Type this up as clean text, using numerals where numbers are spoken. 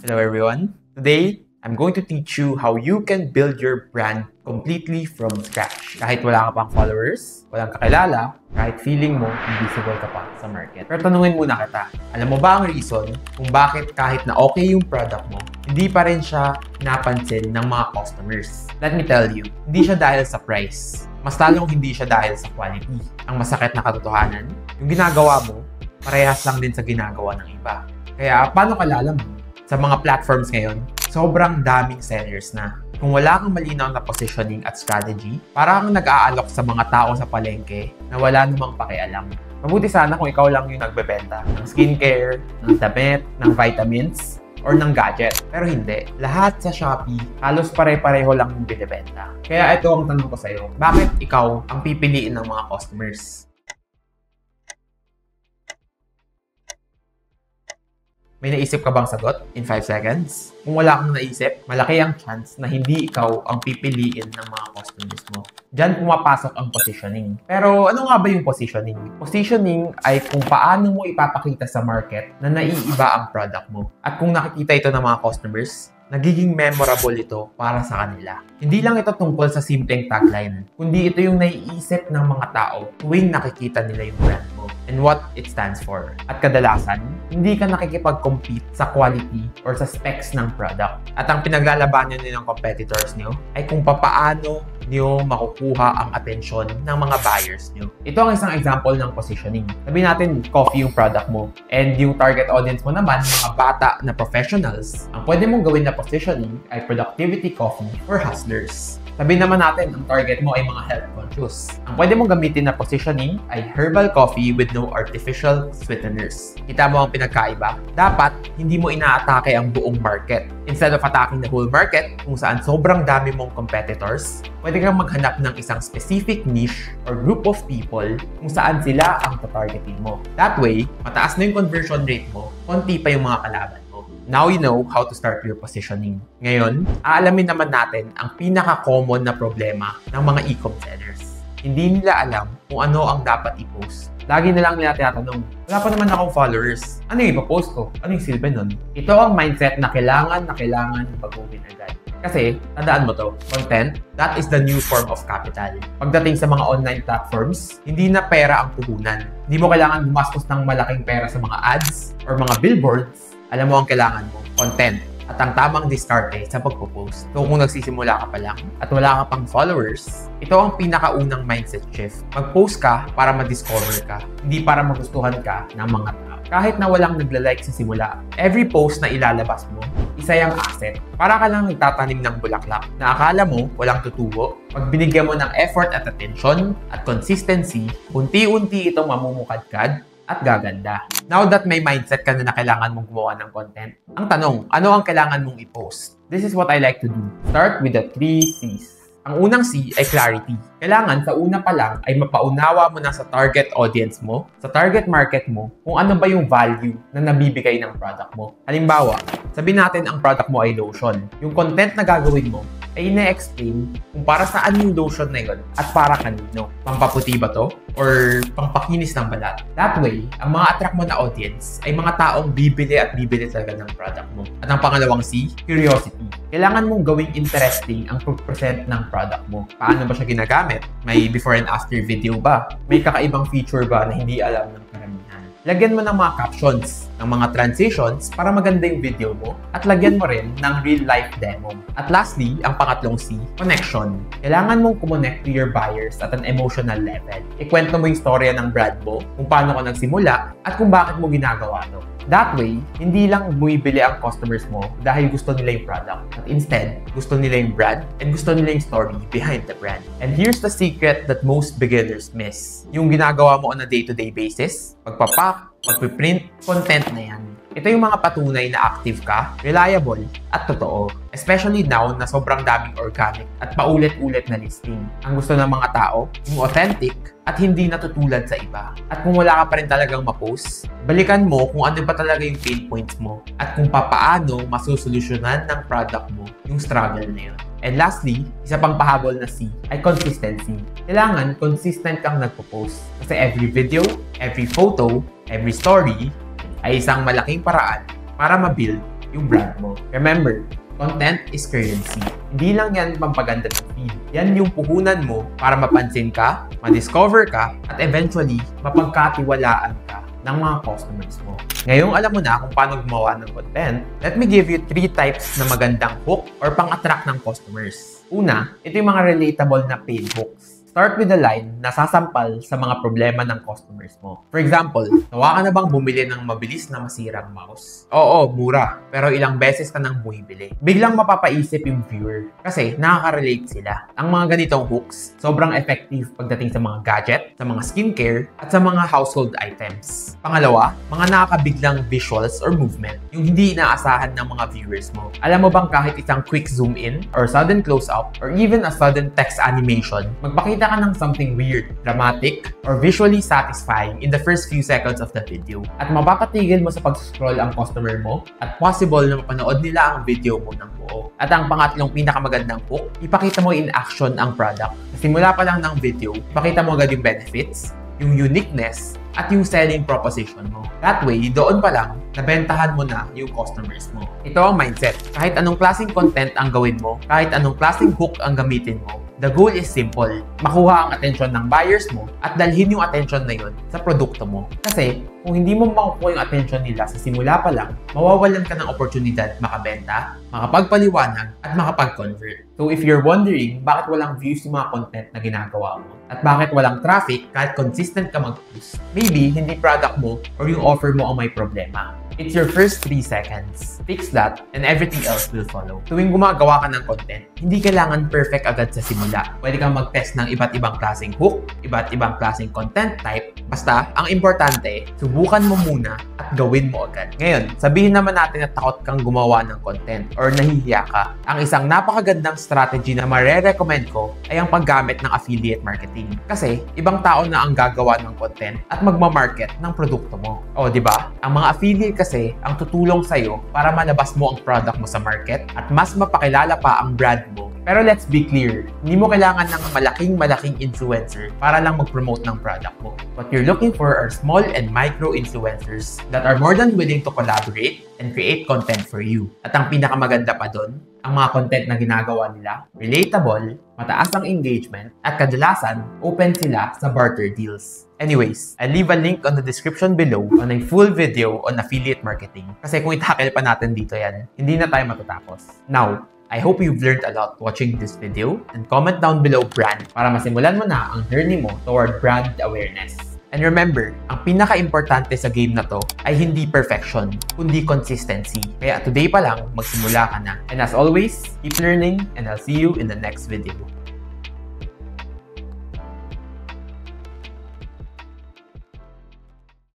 Hello everyone. Today, I'm going to teach you how you can build your brand completely from scratch. Kahit wala ka pang followers, walang kakilala, kahit feeling mo invisible ka pa sa market. Pero tanungin muna kita, alam mo ba ang reason kung bakit kahit na okay yung product mo, hindi pa rin siya napansin ng mga customers? Let me tell you, hindi siya dahil sa price. Mas lalong hindi siya dahil sa quality. Ang masakit na katotohanan, yung ginagawa mo, parehas lang din sa ginagawa ng iba. Kaya paano ka lalaman? Sa mga platforms ngayon, sobrang daming sellers na. Kung wala kang malinaw na positioning at strategy, parang nag-aalok sa mga tao sa palengke na wala namang pakialam. Mabuti sana kung ikaw lang yung nagbebenta ng skincare, ng damit, ng vitamins, or ng gadget. Pero hindi. Lahat sa Shopee, halos pare-pareho lang yung binibenta. Kaya ito ang tanong ko sa'yo, bakit ikaw ang pipiliin ng mga customers? May naisip ka bang sagot in 5 seconds? Kung wala kang naisip, malaki ang chance na hindi ikaw ang pipiliin ng mga customers mo. Diyan pumapasok ang positioning. Pero ano nga ba yung positioning? Positioning ay kung paano mo ipapakita sa market na naiiba ang product mo. At kung nakikita ito ng mga customers, nagiging memorable ito para sa kanila. Hindi lang ito tungkol sa simpleng tagline, kundi ito yung naiisip ng mga tao tuwing nakikita nila yung brand mo and what it stands for. At kadalasan, hindi ka nakikipag-compete sa quality or sa specs ng product. At ang pinaglalabanan niyo ng competitors niyo ay kung papaano niyo makukuha ang atensyon ng mga buyers niyo. Ito ang isang example ng positioning. Sabihin natin, coffee yung product mo and yung target audience mo naman, mga bata na professionals. Ang pwede mong gawin na positioning ay productivity coffee for hustlers. Sabihin naman natin, ang target mo ay mga health conscious. Ang pwede mong gamitin na positioning ay herbal coffee with no artificial sweeteners. Kita mo ang pinagkaiba? Dapat, hindi mo inaatake ang buong market. Instead of attacking the whole market, kung saan sobrang dami mong competitors, pwede kang maghanap ng isang specific niche or group of people kung saan sila ang tatargetin mo. That way, mataas na yung conversion rate mo, konti pa yung mga kalaban. Now you know how to start your positioning. Ngayon, aalamin naman natin ang pinaka-common na problema ng mga e-com sellers. Hindi nila alam kung ano ang dapat i-post. Lagi na lang nila tinatanong, wala pa naman akong followers. Ano yung ipapost ko? Ano yung silbi nun? Ito ang mindset na kailangan baguhin agad. Kasi, tandaan mo to, content, that is the new form of capital. Pagdating sa mga online platforms, hindi na pera ang puhunan. Hindi mo kailangan gumastos ng malaking pera sa mga ads or mga billboards. Alam mo ang kailangan mo, content at ang tamang diskarte sa pagpo-post. So kung nagsisimula ka pa lang at wala ka pang followers, ito ang pinakaunang mindset shift. Mag-post ka para ma-discover ka, hindi para magustuhan ka ng mga tao. Kahit na walang nagla-like sa simula, every post na ilalabas mo, isa yung asset. Para ka lang nagtatanim ng bulaklak na akala mo walang tutubo. Pag binigyan mo ng effort at attention at consistency, unti-unti itong mamumukadkad at gaganda. Now that may mindset ka na kailangan mong gumawa ng content, ang tanong, ano ang kailangan mong i-post? This is what I like to do. Start with the 3 C's. Ang unang C ay clarity. Kailangan sa una pa lang ay mapaunawa mo na sa target audience mo, sa target market mo, kung ano ba yung value na nabibigay ng product mo. Halimbawa, sabihin natin ang product mo ay lotion. Yung content na gagawin mo ay ina-explain kung para saan yung lotion na yun at para kanino. Pampaputi ba to? Or pampakinis ng balat? That way, ang mga attract mo na audience ay mga taong bibili at bibili talaga ng product mo. At ang pangalawang C, curiosity. Kailangan mong gawing interesting ang pag-present ng product mo. Paano ba siya ginagamit? May before and after video ba? May kakaibang feature ba na hindi alam ng karamihan? Lagyan mo ng mga captions, ng mga transitions para maganda yung video mo at lagyan mo rin ng real-life demo. At lastly, ang pangatlong C, connection. Kailangan mong connect to your buyers at an emotional level. Ikwento mo yung storya ng brand mo, kung paano ka nagsimula at kung bakit mo ginagawa to. That way, hindi lang bumibili ang customers mo dahil gusto nila yung product. At instead, gusto nila yung brand and gusto nila yung story behind the brand. And here's the secret that most beginners miss. Yung ginagawa mo on a day-to-day basis, pagpapak, pagpiprint, content na yan. Ito yung mga patunay na active ka, reliable, at totoo. Especially now na sobrang daming organic at paulit-ulit na listing. Ang gusto ng mga tao, yung authentic at hindi natutulad sa iba. At kung wala ka pa rin talagang ma-post, balikan mo kung ano pa talaga yung pain points mo at kung papaano masusolusyonan ng product mo yung struggle na yun. And lastly, isa pang pahabol na C ay consistency. Kailangan consistent kang nagpo-post. Kasi every video, every photo, every story ay isang malaking paraan para ma-build yung brand mo. Remember, content is currency. Hindi lang yan pampaganda ng feed. Yan yung puhunan mo para mapansin ka, ma-discover ka, at eventually, mapagkatiwalaan ka ng mga customers mo. Ngayong alam mo na kung paano gumawa ng content, let me give you 3 types na magandang hook or pang-attract ng customers. Una, ito yung mga relatable na paid hooks. Start with a line na sasampal sa mga problema ng customers mo. For example, nawa ka na bang bumili ng mabilis na masirang mouse? Oo, mura. Pero ilang beses ka nang bumibili. Biglang mapapaisip yung viewer kasi nakaka-relate sila. Ang mga ganitong hooks, sobrang effective pagdating sa mga gadget, sa mga skincare, at sa mga household items. Pangalawa, mga nakakabiglang visuals or movement, yung hindi inaasahan ng mga viewers mo. Alam mo bang kahit isang quick zoom in, or sudden close up, or even a sudden text animation, magpakita ka ng something weird, dramatic, or visually satisfying in the first few seconds of the video. At mapapatigil mo sa pag-scroll ang customer mo at possible na mapanood nila ang video mo ng buo. At ang pangatlong pinakamagandang hook, ipakita mo in action ang product. Sa simula pa lang ng video, ipakita mo agad yung benefits, yung uniqueness, at yung selling proposition mo. That way, doon pa lang, nabentahan mo na yung customers mo. Ito ang mindset. Kahit anong klaseng content ang gawin mo, kahit anong klaseng hook ang gamitin mo, the goal is simple. Makuha ang atensyon ng buyers mo at dalhin yung atensyon na yun sa produkto mo. Kasi, kung hindi mo makukuha yung atensyon nila sa simula pa lang, mawawalan ka ng oportunidad makabenta, makapagpaliwanag, at makapag-convert. So if you're wondering bakit walang views yung mga content na ginagawa mo, at bakit walang traffic kahit consistent ka mag-post, maybe hindi product mo or yung offer mo ang may problema. It's your first 3 seconds. Fix that and everything else will follow. Tuwing gumagawa ka ng content, hindi kailangan perfect agad sa simula. Pwede kang mag-test ng iba't ibang klaseng hook, iba't ibang klaseng content type. Basta, ang importante, subukan mo muna at gawin mo agad. Ngayon, sabihin naman natin na takot kang gumawa ng content or nahihiya ka. Ang isang napakagandang strategy na mare-recommend ko ay ang paggamit ng affiliate marketing. Kasi, ibang tao na ang gagawa ng content at magmamarket ng produkto mo. O, di ba? Ang mga affiliate kasi ang tutulong sa'yo para malabas mo ang product mo sa market at mas mapakilala pa ang brand mo. Pero let's be clear, hindi mo kailangan ng malaking influencer para lang mag-promote ng product mo. What you're looking for are small and micro influencers that are more than willing to collaborate and create content for you. At ang pinakamaganda pa doon, ang mga content na ginagawa nila, relatable, mataas ang engagement, at kadalasan, open sila sa barter deals. Anyways, I'll leave a link on the description below on a full video on affiliate marketing. Kasi kung itakil pa natin dito yan, hindi na tayo matatapos. Now, I hope you've learned a lot watching this video and comment down below brand para masimulan mo na ang journey mo toward brand awareness. And remember, ang pinaka-importante sa game na to ay hindi perfection, kundi consistency. Kaya today pa lang, magsimula ka na. And as always, keep learning and I'll see you in the next video.